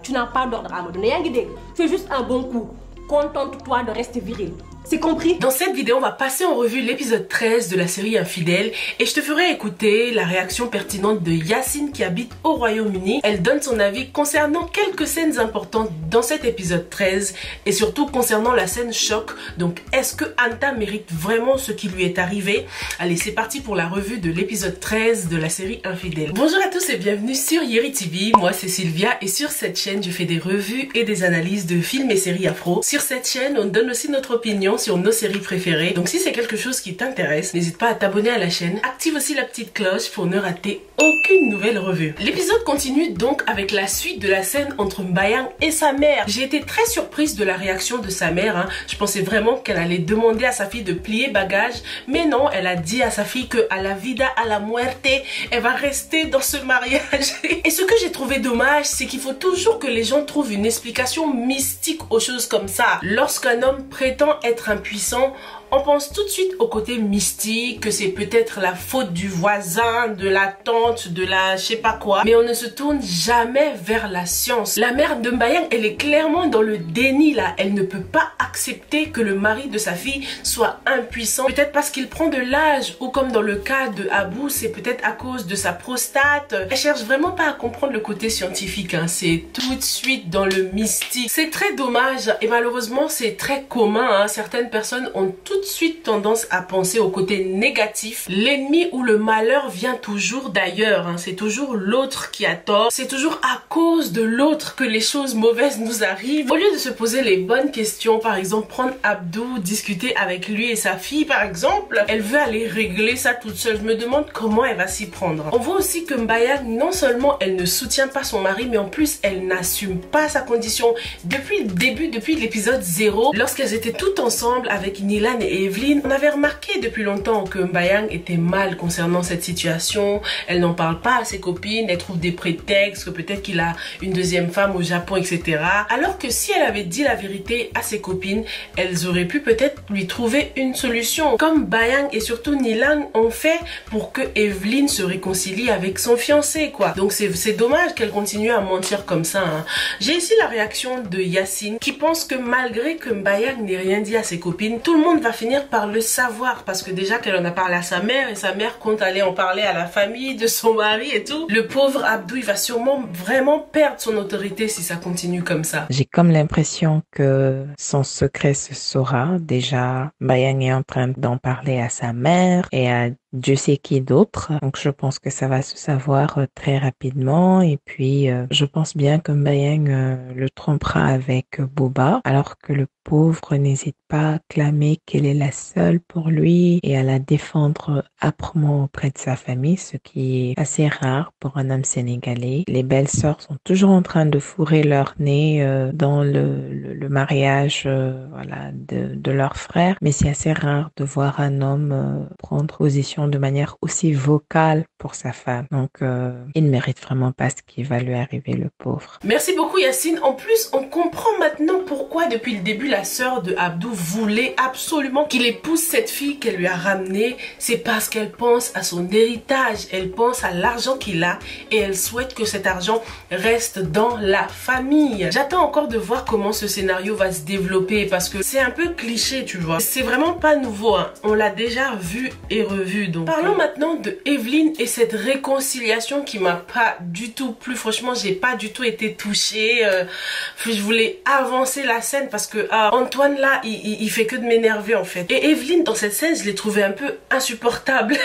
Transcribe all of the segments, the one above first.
Tu n'as pas d'ordre à me donner. Tu es juste un bon coup. Contente-toi de rester viril. C'est compris? Dans cette vidéo, on va passer en revue l'épisode 13 de la série Infidèles et je te ferai écouter la réaction pertinente de Yacine qui habite au Royaume-Uni. Elle donne son avis concernant quelques scènes importantes dans cet épisode 13 et surtout concernant la scène choc. Donc, est-ce que Anta mérite vraiment ce qui lui est arrivé? Allez, c'est parti pour la revue de l'épisode 13 de la série Infidèles. Bonjour à tous et bienvenue sur Yeri TV. Moi, c'est Sylvia et sur cette chaîne, je fais des revues et des analyses de films et séries afro. Sur cette chaîne, on donne aussi notre opinion sur nos séries préférées. Donc si c'est quelque chose qui t'intéresse, n'hésite pas à t'abonner à la chaîne. Active aussi la petite cloche pour ne rater aucune nouvelle revue. L'épisode continue donc avec la suite de la scène entre Mbayang et sa mère. J'ai été très surprise de la réaction de sa mère. Je pensais vraiment qu'elle allait demander à sa fille de plier bagage. Mais non, elle a dit à sa fille que à la vida, a la muerte, elle va rester dans ce mariage. Et ce que j'ai trouvé dommage, c'est qu'il faut toujours que les gens trouvent une explication mystique aux choses comme ça. Lorsqu'un homme prétend être impuissant, on pense tout de suite au côté mystique, que c'est peut-être la faute du voisin, de la tante, de la je sais pas quoi. Mais on ne se tourne jamais vers la science. La mère de Mbayang, elle est clairement dans le déni là. Elle ne peut pas accepter que le mari de sa fille soit impuissant. Peut-être parce qu'il prend de l'âge ou comme dans le cas de Abou, c'est peut-être à cause de sa prostate. Elle cherche vraiment pas à comprendre le côté scientifique. C'est tout de suite dans le mystique. C'est très dommage et malheureusement c'est très commun. Certaines personnes ont tout de suite tendance à penser au côté négatif. L'ennemi ou le malheur vient toujours d'ailleurs. C'est toujours l'autre qui a tort. C'est toujours à cause de l'autre que les choses mauvaises nous arrivent. Au lieu de se poser les bonnes questions, par exemple prendre Abdou, discuter avec lui et sa fille par exemple, elle veut aller régler ça toute seule. Je me demande comment elle va s'y prendre. On voit aussi que Mbayang, non seulement elle ne soutient pas son mari, mais en plus elle n'assume pas sa condition. Depuis le début, depuis l'épisode 0, lorsqu'elles étaient toutes ensemble avec Nilan et Evelyne, on avait remarqué depuis longtemps que Mbayang était mal concernant cette situation. Elle n'en parle pas à ses copines, elle trouve des prétextes, que peut-être qu'il a une deuxième femme au Japon, etc. Alors que si elle avait dit la vérité à ses copines, elles auraient pu peut-être lui trouver une solution. Comme Mbayang et surtout Nilan ont fait pour que Evelyne se réconcilie avec son fiancé, quoi. Donc c'est dommage qu'elle continue à mentir comme ça. J'ai ici la réaction de Yacine qui pense que malgré que Mbayang n'ait rien dit à ses copines, tout le monde va finir par le savoir parce que déjà qu'elle en a parlé à sa mère et sa mère compte aller en parler à la famille de son mari et tout. Le pauvre Abdou, il va sûrement vraiment perdre son autorité si ça continue comme ça. J'ai comme l'impression que son secret se saura. Déjà, Mbayang est en train d'en parler à sa mère et à Dieu sait qui d'autre. Donc je pense que ça va se savoir très rapidement et puis je pense bien que Mbayang le trompera avec Bouba alors que le pauvre n'hésite pas à clamer qu'elle est la seule pour lui et à la défendre âprement auprès de sa famille, ce qui est assez rare pour un homme sénégalais. Les belles-sœurs sont toujours en train de fourrer leur nez dans le mariage voilà, de leur frère, mais c'est assez rare de voir un homme prendre position de manière aussi vocale pour sa femme. Donc, il ne mérite vraiment pas ce qui va lui arriver, le pauvre. Merci beaucoup Yacine. En plus, on comprend maintenant pourquoi depuis le début la sœur de Abdou voulait absolument qu'il épouse cette fille qu'elle lui a ramenée. C'est parce qu'elle pense à son héritage, elle pense à l'argent qu'il a et elle souhaite que cet argent reste dans la famille. J'attends encore de voir comment ce scénario va se développer parce que c'est un peu cliché, tu vois. C'est vraiment pas nouveau, on l'a déjà vu et revu. Donc, parlons maintenant de Evelyne et cette réconciliation qui m'a pas du tout plu. Franchement, j'ai pas du tout été touchée. Je voulais avancer la scène parce que Antoine là, il fait que de m'énerver en fait. Et Evelyne dans cette scène, je l'ai trouvée un peu insupportable.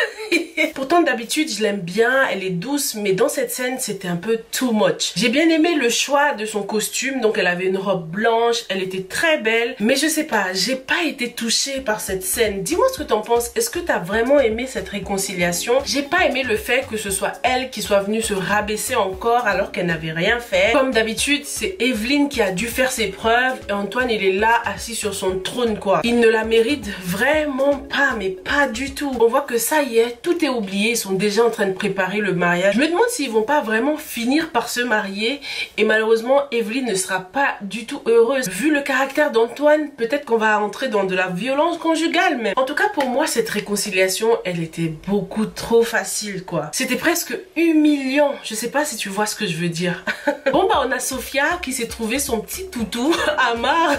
Pourtant d'habitude, je l'aime bien, elle est douce, mais dans cette scène, c'était un peu too much. J'ai bien aimé le choix de son costume. Donc elle avait une robe blanche, elle était très belle. Mais je sais pas, j'ai pas été touchée par cette scène. Dis-moi ce que t'en penses. Est-ce que t'as vraiment aimé cette réconciliation? J'ai pas aimé le fait que ce soit elle qui soit venue se rabaisser encore alors qu'elle n'avait rien fait. Comme d'habitude, c'est Evelyne qui a dû faire ses preuves et Antoine il est là assis sur son trône quoi. Il ne la mérite vraiment pas, mais pas du tout. On voit que ça y est, tout est oublié, ils sont déjà en train de préparer le mariage. Je me demande s'ils vont pas vraiment finir par se marier et malheureusement Evelyne ne sera pas du tout heureuse. Vu le caractère d'Antoine, peut-être qu'on va entrer dans de la violence conjugale même. En tout cas pour moi cette réconciliation elle est était beaucoup trop facile quoi. C'était presque humiliant. Je sais pas si tu vois ce que je veux dire. Bon bah on a Sophia qui s'est trouvé son petit toutou, Amar,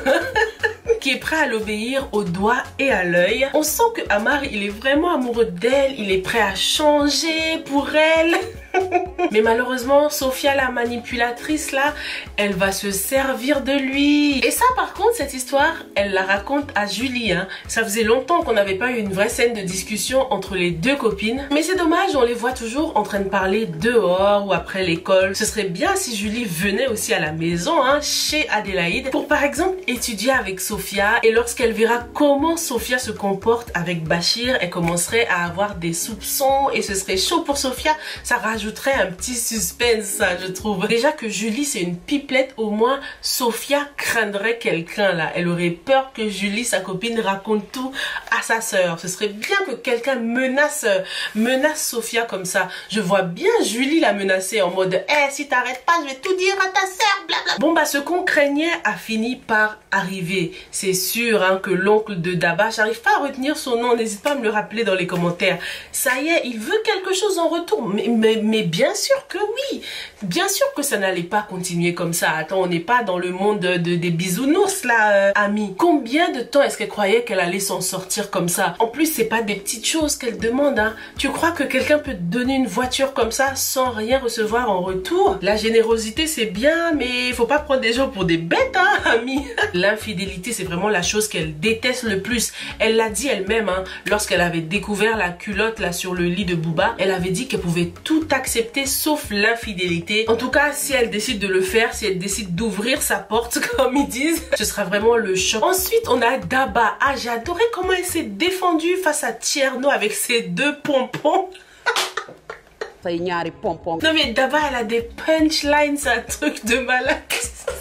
qui est prêt à l'obéir au doigt et à l'œil. On sent que Amar il est vraiment amoureux d'elle, il est prêt à changer pour elle. Mais malheureusement, Sophia la manipulatrice là, elle va se servir de lui. Et ça par contre, cette histoire, elle la raconte à Julie. Ça faisait longtemps qu'on n'avait pas eu une vraie scène de discussion entre les deux copines. Mais c'est dommage, on les voit toujours en train de parler dehors ou après l'école. Ce serait bien si Julie venait aussi à la maison, chez Adélaïde, pour par exemple étudier avec Sophia. Et lorsqu'elle verra comment Sophia se comporte avec Bachir, elle commencerait à avoir des soupçons et ce serait chaud pour Sophia. Ça rajouterait un petit suspense, ça, je trouve. Déjà que Julie, c'est une pipelette, au moins, Sophia craindrait quelqu'un, là. Elle aurait peur que Julie, sa copine, raconte tout à sa sœur. Ce serait bien que quelqu'un menace Sophia comme ça. Je vois bien Julie la menacer en mode « Eh, si t'arrêtes pas, je vais tout dire à ta sœur, blabla. » Bon, bah, ce qu'on craignait a fini par arriver. C'est sûr, que l'oncle de Daba, j'arrive pas à retenir son nom, n'hésite pas à me le rappeler dans les commentaires. Ça y est, il veut quelque chose en retour, mais bien sûr que oui, bien sûr que ça n'allait pas continuer comme ça. Attends, on n'est pas dans le monde des bisounours là, Ami. Combien de temps est-ce qu'elle croyait qu'elle allait s'en sortir comme ça? En plus, c'est pas des petites choses qu'elle demande. Tu crois que quelqu'un peut te donner une voiture comme ça sans rien recevoir en retour? La générosité c'est bien, mais il faut pas prendre des gens pour des bêtes, Ami. L'infidélité c'est vraiment la chose qu'elle déteste le plus. Elle l'a dit elle-même, lorsqu'elle avait découvert la culotte là sur le lit de Booba, elle avait dit qu'elle pouvait tout accepter sauf l'infidélité. En tout cas, si elle décide de le faire, si elle décide d'ouvrir sa porte comme ils disent, ce sera vraiment le choc. Ensuite, on a Daba. Ah, j'ai adoré comment elle s'est défendue face à Tierno avec ses deux pompons. Non mais Daba, elle a des punchlines, c'est un truc de malade.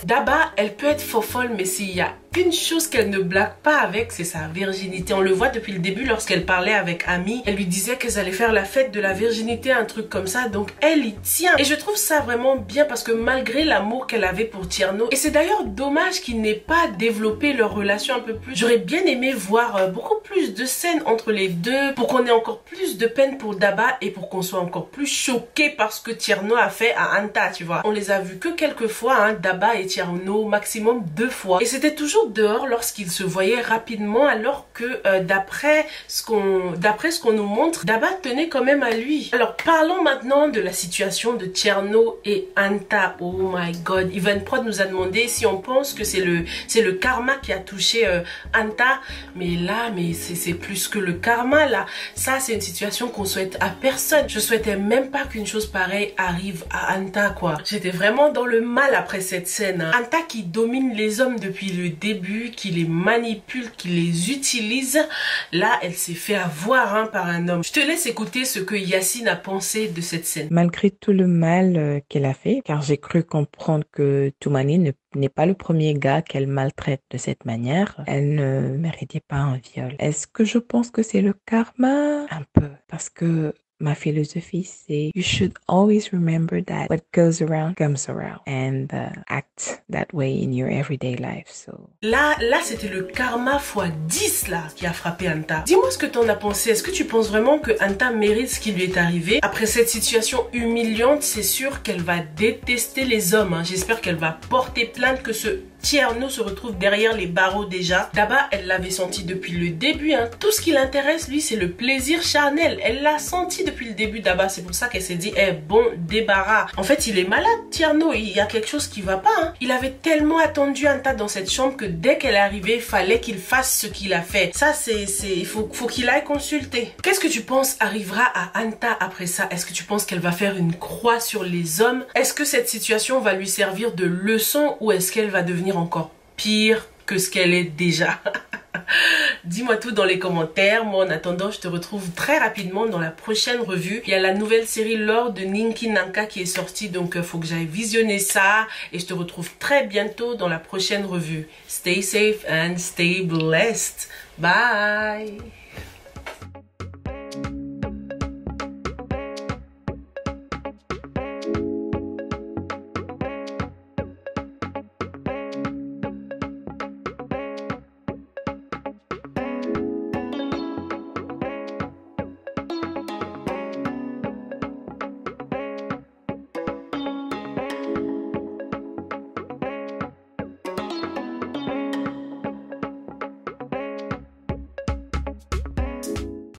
Daba, elle peut être fofolle, mais s'il y a une chose qu'elle ne blague pas avec, c'est sa virginité. On le voit depuis le début lorsqu'elle parlait avec Ami. Elle lui disait qu'elles allaient faire la fête de la virginité, un truc comme ça. Donc elle y tient. Et je trouve ça vraiment bien parce que malgré l'amour qu'elle avait pour Tierno, et c'est d'ailleurs dommage qu'ils n'aient pas développé leur relation un peu plus. J'aurais bien aimé voir beaucoup plus de scènes entre les deux pour qu'on ait encore plus de peine pour Daba et pour qu'on soit encore plus choqué par ce que Tierno a fait à Anta, tu vois. On les a vus que quelques fois, Daba et Tierno, maximum 2 fois. Et c'était toujours dehors lorsqu'ils se voyaient rapidement, alors que d'après ce qu'on nous montre, Daba tenait quand même à lui. Alors parlons maintenant de la situation de Tierno et Anta. Oh my god, Ivan Prod nous a demandé si on pense que c'est le karma qui a touché Anta, mais là, c'est plus que le karma là. Ça c'est une situation qu'on souhaite à personne. Je souhaitais même pas qu'une chose pareille arrive à Anta quoi. J'étais vraiment dans le mal après cette scène. Anta qui domine les hommes depuis le début, qui les manipule, qui les utilise. Là, elle s'est fait avoir par un homme. Je te laisse écouter ce que Yacine a pensé de cette scène. Malgré tout le mal qu'elle a fait, car j'ai cru comprendre que Toumani n'est pas le premier gars qu'elle maltraite de cette manière, elle ne méritait pas un viol. Est-ce que je pense que c'est le karma? Un peu. Parce que ma philosophie, c'est you should always remember that what goes around comes around and act that way in your everyday life. So là c'était le karma x 10 là qui a frappé Anta. Dis-moi ce que t'en as pensé. Est-ce que tu penses vraiment que Anta mérite ce qui lui est arrivé? Après cette situation humiliante, c'est sûr qu'elle va détester les hommes. J'espère qu'elle va porter plainte, que ce Tierno se retrouve derrière les barreaux déjà. Daba, elle l'avait senti depuis le début. Tout ce qui l'intéresse, lui, c'est le plaisir charnel. Elle l'a senti depuis le début, Daba. C'est pour ça qu'elle s'est dit, bon débarras. En fait, il est malade, Tierno. Il y a quelque chose qui va pas. Il avait tellement attendu Anta dans cette chambre que dès qu'elle est arrivée, il fallait qu'il fasse ce qu'il a fait. Ça, il faut qu'il aille consulter. Qu'est-ce que tu penses arrivera à Anta après ça? Est-ce que tu penses qu'elle va faire une croix sur les hommes? Est-ce que cette situation va lui servir de leçon ou est-ce qu'elle va devenir encore pire que ce qu'elle est déjà? Dis-moi tout dans les commentaires. Moi en attendant, je te retrouve très rapidement dans la prochaine revue. Il y a la nouvelle série Lore de Ninki Nanka qui est sortie, donc faut que j'aille visionner ça et je te retrouve très bientôt dans la prochaine revue. Stay safe and stay blessed. Bye.